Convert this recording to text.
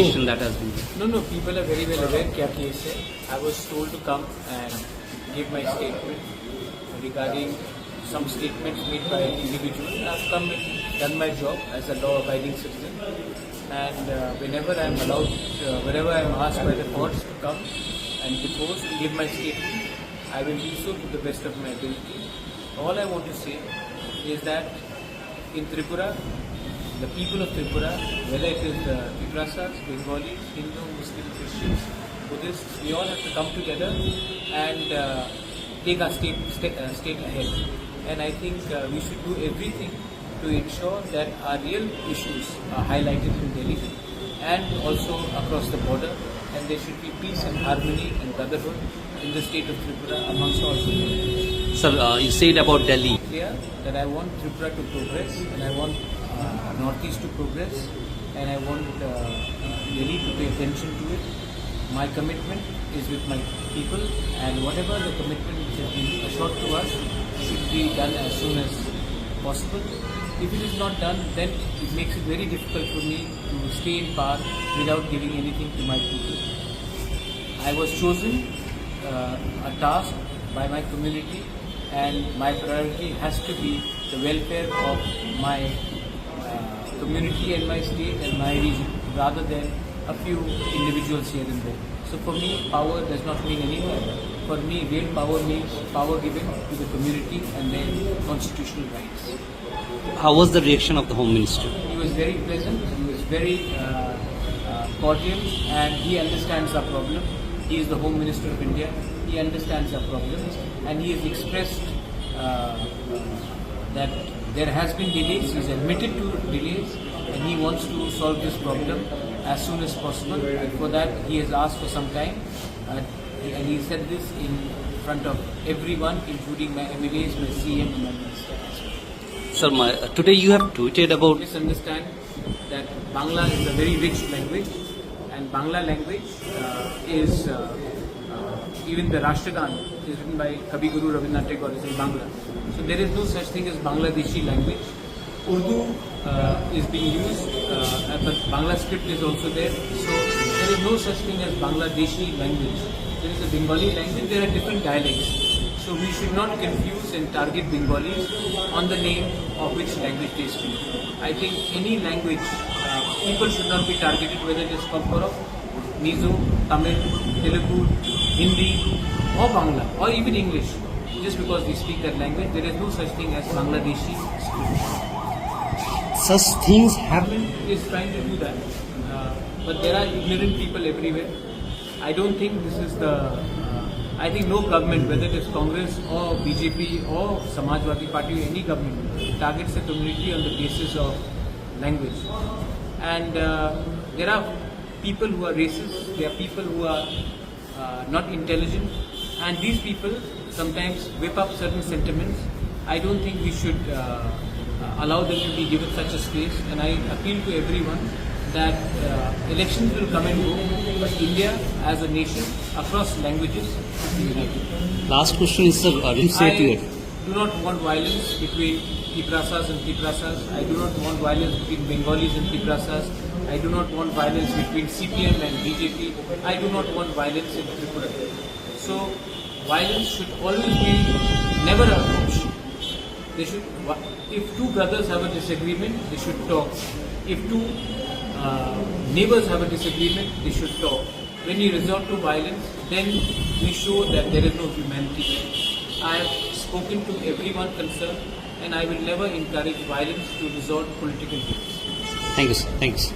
petition that has been there? No, people are very well aware क्या case है. I was told to come and give my statement regarding some statements made by individuals. I've come and done my job as a law-abiding citizen, and whenever I am allowed, whenever I am asked by the courts to come and depose and give my statement, I will do so to the best of my ability. All I want to say is that in Tripura, the people of Tripura, whether it is the Tiprasas, Bengalis, Hindu, Muslim, Christians, Buddhists, we all have to come together and take our state ahead. And I think we should do everything to ensure that our real issues are highlighted in Delhi and also across the border, and there should be peace and harmony and brotherhood in the state of Tripura amongst all people. Sir, you said about Delhi. Clear that I want Tripura to progress, and I want Northeast to progress, and I want Delhi to pay attention to it. My commitment is with my people, and whatever the commitment which has been assured to us should be done as soon as possible. If it is not done, then it makes it very difficult for me to stay in power without giving anything to my people. I was chosen a task by my community, and my priority has to be the welfare of my community and my state and my region, rather than a few individuals here and there. So for me, power does not mean anything. For me, real power means power given to the community and their constitutional rights. How was the reaction of the Home Minister? He was very pleasant, he was very cordial, and he understands our problem. He is the Home Minister of India, he understands our problems, and he has expressed that there has been delays, he has admitted to delays, and he wants to solve this problem as soon as possible. And for that, he has asked for some time, and he said this in front of everyone, including my MLAs, my CM, and my minister. Sir, today you have tweeted about... Please understand that Bangla is a very rich language, and Bangla language is, even the Rashtragan is written by Kavi Guru Rabindranath Tagore, is in Bangla. So there is no such thing as Bangladeshi language. Urdu is being used, but Bangla script is also there. So there is no such thing as Bangladeshi language. There is a Bengali language, there are different dialects. So we should not confuse and target Bengalis on the name of which language they speak. I think any language, people should not be targeted, whether it is Kokborok, Mizo, Tamil, Telugu, Hindi, or Bangla, or even English. Just because we speak that language, there is no such thing as Bangladeshi script. Such things happen? Is trying to do that, but there are ignorant people everywhere. I don't think this is the... I think no government, whether it is Congress or BJP or Samajwadi Party or any government, targets the community on the basis of language. And there are people who are racist, there are people who are not intelligent, and these people sometimes whip up certain sentiments. I don't think we should allow them to be given such a space, and I appeal to everyone that elections will come and go, but India as a nation across languages is united. Last question is, sir, I do not want violence between Tiprasas and Tiprasas. I do not want violence between Bengalis and Tiprasas. I do not want violence between CPM and BJP. I do not want violence in Tripura. So violence should always be never an option. They should, if two brothers have a disagreement, they should talk. If two neighbors have a disagreement, they should talk. When we resort to violence, then we show that there is no humanity. I have spoken to everyone concerned, and I will never encourage violence to resort to political games. Thank you, sir. Thanks.